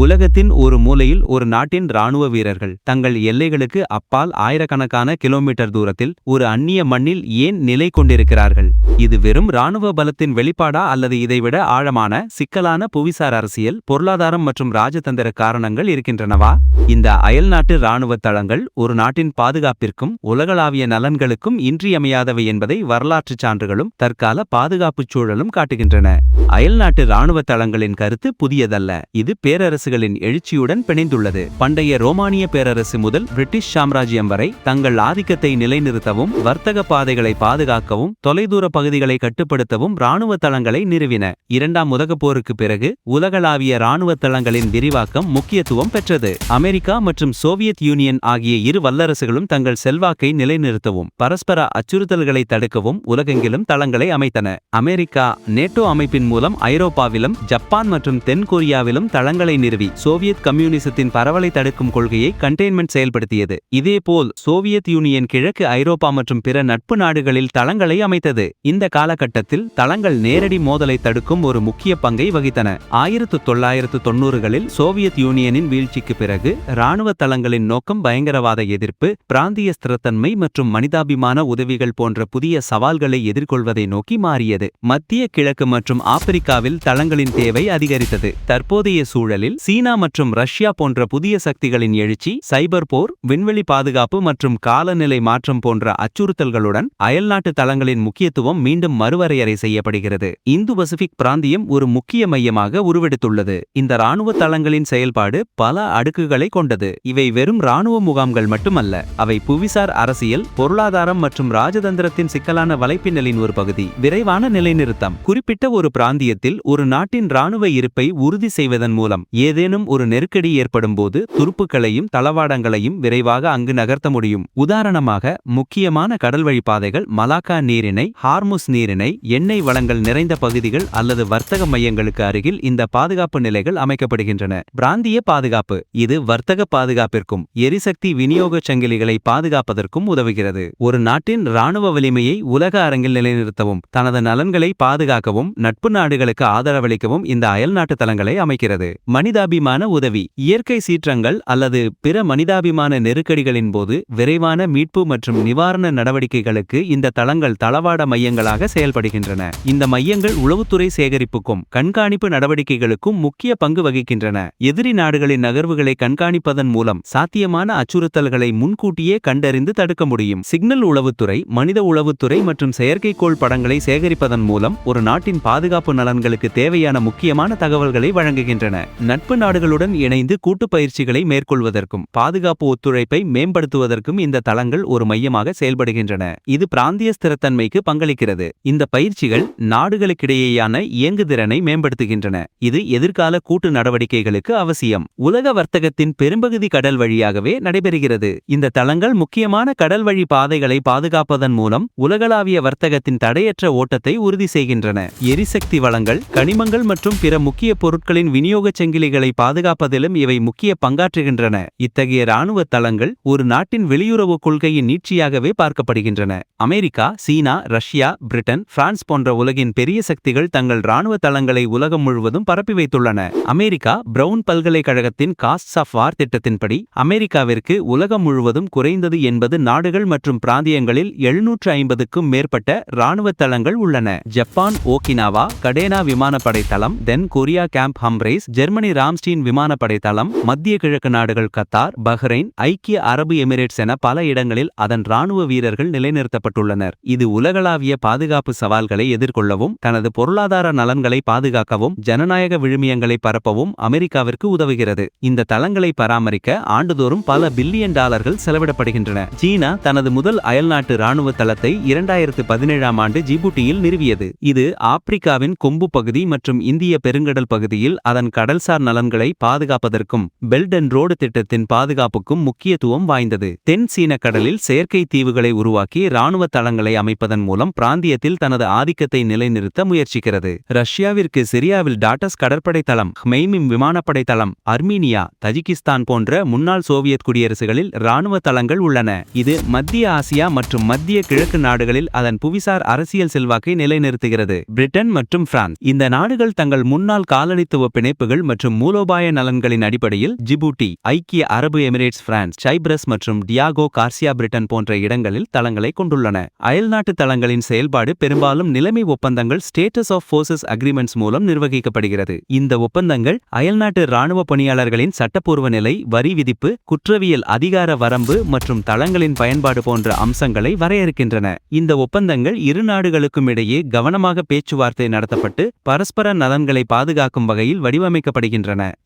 உலகத்தின் ஒரு மூலையில் ஒரு நாட்டின் இராணுவ வீரர்கள் தங்கள் எல்லைகளுக்கு அப்பால் ஆயிரக்கணக்கான கிலோமீட்டர் தூரத்தில் ஒரு அந்நிய மண்ணில் ஏன் நிலை கொண்டிருக்கிறார்கள்? இது வெறும் இராணுவ பலத்தின் வெளிப்பாடா அல்லது இதைவிட ஆழமான சிக்கலான புவிசார் அரசியல், பொருளாதாரம் மற்றும் ராஜதந்திர காரணங்கள் இருக்கின்றனவா? இந்த அயல்நாட்டு இராணுவ தளங்கள் ஒரு நாட்டின் பாதுகாப்பிற்கும் உலகளாவிய நலன்களுக்கும் இன்றியமையாதவை என்பதை வரலாற்றுச் சான்றுகளும் தற்கால பாதுகாப்புச் சூழலும் காட்டுகின்றன. அயல்நாட்டு இராணுவ தளங்களின் கருத்து புதியதல்ல. இது பேரரசுகளின் எழுச்சியுடன் பிணைந்துள்ளது. பண்டைய ரோமானிய பேரரசு முதல் பிரிட்டிஷ் சாம்ராஜ்யம் வரை தங்கள் ஆதிக்கத்தை நிலைநிறுத்தவும், வர்த்தக பாதைகளை பாதுகாக்கவும், தொலைதூர பகுதிகளை கட்டுப்படுத்தவும் இராணுவ தளங்களை நிறுவின. இரண்டாம் உலகப் போருக்கு பிறகு உலகளாவிய இராணுவ தளங்களின் விரிவாக்கம் முக்கியத்துவம் பெற்றது. அமெரிக்கா மற்றும் சோவியத் யூனியன் ஆகிய இரு வல்லரசுகளும் தங்கள் செல்வாக்கை நிலைநிறுத்தவும், பரஸ்பர அச்சுறுத்தல்களை தடுக்கவும் உலகெங்கிலும் தளங்களை அமைத்தன. அமெரிக்கா நேட்டோ அமைப்பின் மூலம் ஐரோப்பாவிலும் ஜப்பான் மற்றும் தென் கொரியாவிலும் தளங்களை நிறுவி சோவியத் கம்யூனிசத்தின் பரவலை தடுக்கும் கொள்கையை கண்டெய்ன்மெண்ட் செயல்படுத்தியது. இதேபோல் சோவியத் யூனியன் கிழக்கு ஐரோப்பா மற்றும் பிற நட்பு நாடுகளில் தளங்களை அமைத்தது. இந்த காலகட்டத்தில் தளங்கள் நேரடி மோதலை தடுக்கும் ஒரு முக்கிய பங்கை வகித்தன. 1990களில் சோவியத் யூனியனின் வீழ்ச்சிக்கு பிறகு இராணுவ தளங்களின் நோக்கம் பயங்கரவாத எதிர்ப்பு, பிராந்திய ஸ்திரத்தன்மை மற்றும் மனிதாபிமான உதவிகள் போன்ற புதிய சவால்களை எதிர்கொள்வதை நோக்கி மாறியது. மத்திய கிழக்கு மற்றும் ஆப்பிரிக்காவில் தளங்களின் தேவை அதிகரித்தது. தற்போதைய சூழலில் சீனா மற்றும் ரஷ்யா போன்ற புதிய சக்திகளின் எழுச்சி, சைபர் போர், விண்வெளி பாதுகாப்பு மற்றும் காலநிலை மாற்றம் போன்ற அச்சுறுத்தல்களுடன் அயல்நாட்டு தளங்களின் முக்கியத்துவம் மீண்டும் மறுவரையறை செய்யப்படுகிறது. இந்து பசிபிக் பிராந்தியம் ஒரு முக்கிய மையமாக உருவெடுத்துள்ளது. இந்த இராணுவ தளங்களின் செயல்பாடு பல அடுக்குகளை கொண்டது. இவை வெறும் இராணுவ முகாம்கள் மட்டுமல்ல, அவை புவிசார் அரசியல், பொருளாதாரம் மற்றும் ராஜதந்திரத்தின் சிக்கலான வலைப்பின்னலின் ஒரு பகுதி. விரைவான நிலைநிறுத்தம். குறிப்பிட்ட ஒரு பிராந்தியத்தில் ஒரு நாட்டின் இராணுவ இருப்பை உறுதி செய்வதன் மூலம் ஏதேனும் ஒரு நெருக்கடி ஏற்படும் போது துருப்புக்களையும் தளவாடங்களையும் விரைவாக அங்கு நகர்த்த முடியும். உதாரணமாக, முக்கியமான கடல்வழி பாதைகள், மலாக்கா நீரிணை, ஹார்முஸ் நீரிணை, எண்ணெய் வளங்கள் நிறைந்த பகுதிகள் அல்லது வர்த்தக மையங்களுக்கு அருகில் இந்த பாதுகாப்பு நிலைகள் அமைக்கப்படுகின்றன. பிராந்திய பாதுகாப்பு. இது வர்த்தக பாதுகாப்பிற்கும் எரிசக்தி விநியோக சங்கிலிகளை பாதுகாப்பதற்கும் உதவுகிறது. ஒரு நாட்டின் இராணுவ வலிமையை உலக அரங்கில் நிலைநிறுத்தவும், தனது நலன்களை பாதுகாக்கவும், நட்பு நாடுகளுக்கு ஆதரவளிக்கவும் இந்த அயல்நாட்டு தளங்களை அமைக்கிறது. மனிதாபிமான உதவி. இயற்கை சீற்றங்கள் அல்லது பிற மனிதாபிமான நெருக்கடிகளின் போது விரைவான மீட்பு மற்றும் நிவாரண நடவடிக்கைகளுக்கு இந்த தளங்கள் தளவாட மையங்களாக செயல்படுகின்றன. இந்த மையங்கள் உளவுத்துறை சேகரிப்புக்கும் கண்காணிப்பு நடவடிக்கைகளுக்கும் முக்கிய பங்கு வகிக்கின்றன. எதிரி நாடுகளின் நகர்வுகளை கண்காணிப்பதன் மூலம் சாத்தியமான அச்சுறுத்தல்களை முன்கூட்டியே கண்டறிந்து தடுக்க முடியும். சிக்னல் உளவுத்துறை, மனித உளவுத்துறை மற்றும் செயற்கைக்கோள் படங்களை சேகரிப்பதன் மூலம் ஒரு நாட்டின் பாதுகாப்பு நலன்களுக்கு தேவையான முக்கியமான தகவல்களை வழங்குகின்றன. நட்பு நாடுகளுடன் இணைந்து கூட்டு பயிற்சிகளை மேற்கொள்வதற்கும் பாதுகாப்பு ஒத்துழைப்பை மேம்படுத்துவதற்கும் இந்த தளங்கள் ஒரு மையமாக செயல்படுகின்றன. இது பிராந்திய ஸ்திரத்தன்மைக்கு பங்களிக்கிறது. இந்த பயிற்சிகள் நாடுகளுக்கிடையேயான இயங்குதிறனை மேம்படுத்துகின்றன. இது எதிர்கால கூட்டு நடவடிக்கைகளுக்கு அவசியம். உலக வர்த்தகத்தின் பெரும்பகுதி கடல் வழியாகவே நடைபெறுகிறது. இந்த தளங்கள் முக்கியமான கடல் வழி பாதைகளை பாதுகாப்பதன் மூலம் உலகளாவிய வர்த்தகத்தின் தடையற்ற ஓட்டத்தை உறுதி செய்கின்றன. எரிசக்தி வளங்கள், கனிமங்கள் மற்றும் பிற முக்கிய பொருட்களின் விநியோகச் சங்கிலிகளை பாதுகாப்பதிலும் இவை முக்கிய பங்காற்றுகின்றன. இத்தகைய இராணுவ தளங்கள் ஒரு நாட்டின் வெளியுறவு கொள்கையின் நீட்சியாகவே பார்க்கப்படுகின்றன. அமெரிக்கா, சீனா, ரஷ்யா, பிரிட்டன், பிரான்ஸ் போன்ற உலகின் பெரிய சக்திகள் தங்கள் இராணுவ தளங்களை உலகம் முழுவதும் பரப்பி வைத்துள்ளன. அமெரிக்கா பிரவுன் பல்கலைக்கழகத்தின் காஸ்ட்ஸ் ஆஃப் வார் திட்டத்தின்படி அமெரிக்காவிற்கு உலகம் முழுவதும் குறைந்தது 80 நாடுகள் மற்றும் பிராந்தியங்களில் 750க்கும் மேற்பட்ட இராணுவ தளங்கள் உள்ளன. ஜப்பான் ஓகினாவா கடேனா விமானப்படை தளம், தென் கொரியா கேம்ப் ஹம்ப்ரைஸ், ஜெர்மனி ராம்ஸ்டீன் விமானப்படை தளம், மத்திய கிழக்கு நாடுகள் கத்தார், பஹ்ரைன், ஐக்கிய அரபு எமிரேட்ஸ் என பல இடங்களில் அதன் இராணுவ வீரர்கள் நிலைநிறுத்தப்பட்டுள்ளனர். இது உலகளாவிய பாதுகாப்பு சவால்களை எதிர்கொள்ளவும், தனது பொருளாதார நலன்களை பாதுகாக்கவும், ஜனநாயக விழுமியங்களை பரப்பவும் அமெரிக்காவிற்கு உதவுகிறது. இந்த தளங்களை பராமரிக்க ஆண்டுதோறும் பல பில்லியன் டாலர்கள் செலவிடப்படுகின்றன. சீனா தனது முதல் அயல்நாட்டு இராணுவ தளத்தை 2017ஆம் ஆண்டு ஜிபூட்டியில் நிறுவியது. இது ஆப்பிரிக்காவின் கொம்பு பகுதி மற்றும் இந்திய பெருங்கடல் பகுதியில் அதன் கடல்சார் நலன்களை பாதுகாப்பதற்கும் பெல்ட் அண்ட் ரோடு திட்டத்தின் பாதுகாப்புக்கும் முக்கியத்துவம் வாய்ந்தது. தென் சீன கடலில் செயற்கை தீவுகளை உருவாக்கி இராணுவ தளங்களை அமைப்பதன் மூலம் பிராந்தியத்தில் தனது ஆதிக்கத்தை நிலைநிறுத்த முயற்சிக்கிறது. ரஷ்யாவிற்கு சிரியாவில் டாட்டஸ் கடற்படை தளம், ஹ்மெய்மிம் விமானப்படை தளம், அர்மீனியா, தஜிகிஸ்தான் போன்ற முன்னாள் சோவியத் குடியரசுகளில் இராணுவ தளங்கள் உள்ளன. இது மத்திய ஆசியா மற்றும் மத்திய கிழக்கு நாடுகளில் அதன் புவிசார் அரசியல் செல்வாக்கை நிலைநிறுத்துகிறது. பிரிட்டன் மற்றும் பிரான்ஸ் இந்த நாடுகள் தங்கள் முன்னாள் காலனித்துவ பிணைப்புகள் மற்றும் மூலோபாய நலன்களின் அடிப்படையில் ஜிபூட்டி, ஐக்கிய அரபு எமிரேட்ஸ், பிரான்ஸ், சைப்ரஸ் மற்றும் டியாகோ கார்சியா, பிரிட்டன் போன்ற இடங்களில் தளங்களை கொண்டுள்ளன. அயல்நாட்டு தளங்களின் செயல்பாடு பெரும்பாலும் நிலைமை ஒப்பந்தங்கள், ஸ்டேட்டஸ் ஆஃப் ஃபோர்சஸ் அக்ரிமெண்ட்ஸ் மூலம் நிர்வகிக்கப்படுகிறது. இந்த ஒப்பந்தங்கள் அயல்நாட்டு இராணுவ பணியாளர்களின் சட்டப்பூர்வ நிலை, வரி விதிப்பு, குற்றவியல் அதிகார வரம்பு மற்றும் தளங்களின் பயன்பாடு போன்ற அம்சங்களை வரையறுக்கின்றன. இந்த ஒப்பந்தங்கள் இரு நாடுகளுக்கும் இடையே கவனமாக பேச்சுவார்த்தை நடத்தப்பட்டு பரஸ்பர நலன்களை பாதுகாக்கும் வகையில் வடிவமைக்கப்படுகின்றன.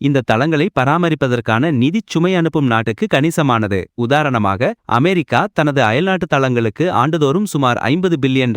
இந்த தளங்களை பராமரிப்பதற்கான நிதிச் சுமை அனுப்பும் நாட்டுக்கு கணிசமானது. உதாரணமாக, அமெரிக்கா தனது அயல்நாட்டு தளங்களுக்கு ஆண்டுதோறும் சுமார் $50 பில்லியன்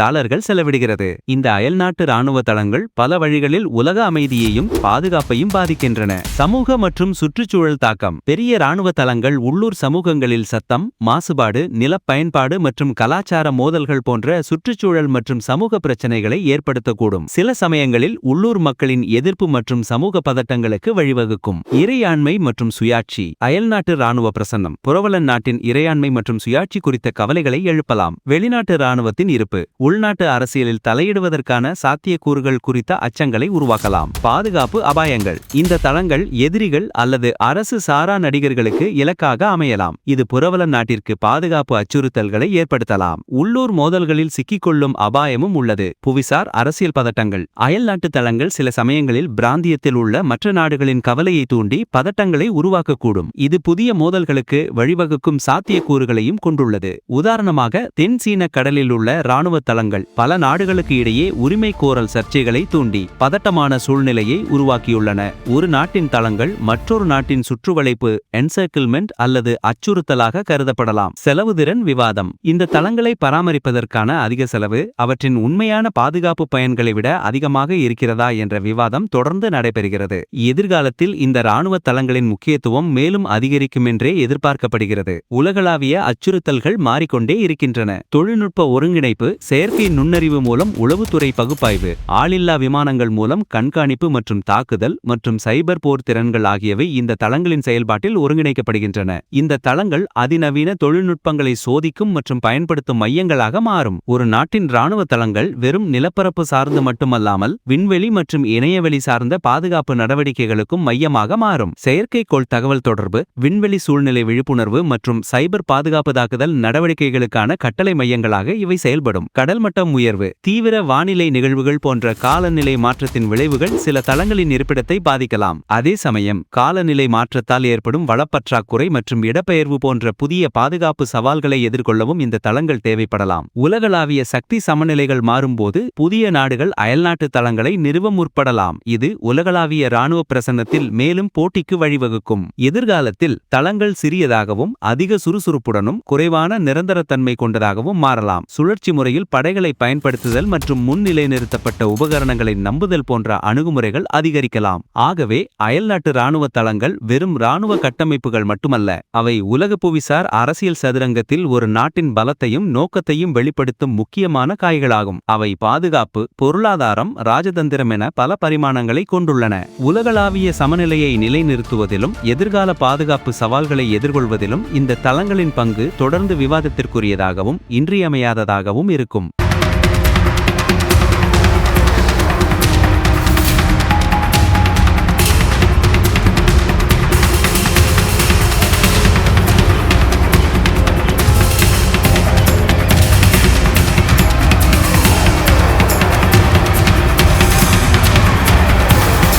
செலவிடுகிறது. இந்த அயல்நாட்டு இராணுவ தளங்கள் பல வழிகளில் உலக அமைதியையும் பாதுகாப்பையும் பாதிக்கின்றன. சமூக மற்றும் சுற்றுச்சூழல் தாக்கம். பெரிய இராணுவ தளங்கள் உள்ளூர் சமூகங்களில் சத்தம், மாசுபாடு, நிலப் பயன்பாடு மற்றும் கலாச்சார மோதல்கள் போன்ற சுற்றுச்சூழல் மற்றும் சமூக பிரச்சினைகளை ஏற்படுத்தக்கூடும். சில சமயங்களில் உள்ளூர் மக்களின் எதிர்ப்பு மற்றும் சமூக பதட்டங்களுக்கு வழிவகுக்கும். இறையாண்மை மற்றும் சுயாட்சி. அயல்நாட்டு இராணுவ பிரசன்னம் புரவலன் நாட்டின் இறையாண்மை மற்றும் சுயாட்சி குறித்த கவலைகளை எழுப்பலாம். வெளிநாட்டு இராணுவத்தின் இருப்பு உள்நாட்டு அரசியலில் தலையிடுவதற்கான சாத்தியக்கூறுகள் குறித்த அச்சங்களை உருவாக்கலாம். பாதுகாப்பு அபாயங்கள். இந்த தளங்கள் எதிரிகள் அல்லது அரசு சாரா நடிகர்களுக்கு இலக்காக அமையலாம். இது புரவலன் நாட்டிற்கு பாதுகாப்பு அச்சுறுத்தல்களை ஏற்படுத்தலாம். உள்ளூர் மோதல்களில் சிக்கிக்கொள்ளும் அபாயமும் உள்ளது. புவிசார் அரசியல் பதட்டங்கள். அயல்நாட்டு தளங்கள் சில சமயங்களில் பிராந்தியத்தில் உள்ள மற்ற நாடுகளின் கவலையை தூண்டி பதட்டங்களை உருவாக்கக்கூடும். இது புதிய மோதல்களுக்கு வழிவகுக்கும் சாத்தியக்கூறுகளையும் கொண்டுள்ளது. உதாரணமாக, தென் சீன கடலில் உள்ள இராணுவ தளங்கள் பல நாடுகளுக்கு இடையே உரிமை கோரல் சர்ச்சைகளை தூண்டி பதட்டமான சூழ்நிலையை உருவாக்கியுள்ளன. ஒரு நாட்டின் தளங்கள் மற்றொரு நாட்டின் சுற்றுவளைப்பு, என்சர்க்கிள்மெண்ட் அல்லது அச்சுறுத்தலாக கருதப்படலாம். செலவுதிறன் விவாதம். இந்த தளங்களை பராமரிப்பதற்கான அதிக செலவு அவற்றின் உண்மையான பாதுகாப்பு பயன்களை விட அதிகமாக இருக்கிறதா என்ற விவாதம் தொடர்ந்து நடைபெறுகிறது. எதிர்காலத்தில் இந்த இராணுவ தளங்களின் முக்கியத்துவம் மேலும் அதிகரிக்கும் என்றே எதிர்பார்க்கப்படுகிறது. உலகளாவிய அச்சுறுத்தல்கள் மாறிக்கொண்டே இருக்கின்றன. தொழில்நுட்ப ஒருங்கிணைப்பு, செயற்கை நுண்ணறிவு மூலம் உளவுத்துறை பகுப்பாய்வு, ஆளில்லா விமானங்கள் மூலம் கண்காணிப்பு மற்றும் தாக்குதல் மற்றும் சைபர் போர் திறன்கள் ஆகியவை இந்த தளங்களின் செயல்பாட்டில் ஒருங்கிணைக்கப்படுகின்றன. இந்த தளங்கள் அதிநவீன தொழில்நுட்பங்களை சோதிக்கும் மற்றும் பயன்படுத்தும் மையங்களாக மாறும். ஒரு நாட்டின் இராணுவ தளங்கள் வெறும் நிலப்பரப்பு சார்ந்து மட்டுமல்லாமல் விண்வெளி மற்றும் இணையவெளி சார்ந்த பாதுகாப்பு நடவடிக்கைகளுக்கும் மையமாக மாறும். செயற்கைக்கோள் தகவல் தொடர்பு, விண்வெளி சூழ்நிலை விழிப்புணர்வு மற்றும் சைபர் பாதுகாப்பு தாக்குதல் நடவடிக்கைகளுக்கான கட்டளை மையங்களாக இவை செயல்படும். கடல் மட்டம் உயர்வு, தீவிர வானிலை நிகழ்வுகள் போன்ற காலநிலை மாற்றத்தின் விளைவுகள் சில தளங்களின் இருப்பிடத்தை பாதிக்கலாம். அதே சமயம், காலநிலை மாற்றத்தால் ஏற்படும் வளப்பற்றாக்குறை மற்றும் இடப்பெயர்வு போன்ற புதிய பாதுகாப்பு சவால்களை எதிர்கொள்ளவும் இந்த தளங்கள் தேவைப்படலாம். உலகளாவிய சக்தி சமநிலைகள் மாறும்போது புதிய நாடுகள் அயல்நாட்டு தளங்களை நிறுவ முற்படலாம். இது உலகளாவிய இராணுவ பிரசன்னத்தில் மேலும் போட்டிக்கு வழிவகுக்கும். எதிர்காலத்தில் தளங்கள் சிறியதாகவும் அதிக சுறுசுறுப்புடனும் குறைவான நிரந்தரத்தன்மை கொண்டதாகவும் மாறலாம். சுழற்சி முறையில் படைகளை பயன்படுத்துதல் மற்றும் முன்னிலை நிறுத்தப்பட்ட உபகரணங்களை நம்புதல் போன்ற அணுகுமுறைகள் அதிகரிக்கலாம். ஆகவே அயல்நாட்டு இராணுவ தளங்கள் வெறும் இராணுவ கட்டமைப்புகள் மட்டுமல்ல, அவை உலக புவிசார் அரசியல் சதுரங்கத்தில் ஒரு நாட்டின் பலத்தையும் நோக்கத்தையும் வெளிப்படுத்தும் முக்கியமான காய்களாகும். அவை பாதுகாப்பு, பொருளாதாரம், ராஜதந்திரம் என பல பரிமாணங்களை கொண்டுள்ளன. உலகளாவிய சமநிலையை நிலைநிறுத்துவதிலும் எதிர்கால பாதுகாப்பு சவால்களை எதிர்கொள்வதிலும் இந்த தளங்களின் பங்கு தொடர்ந்து விவாதத்திற்குரியதாகவும் இன்றியமையாததாகவும் இருக்கும்.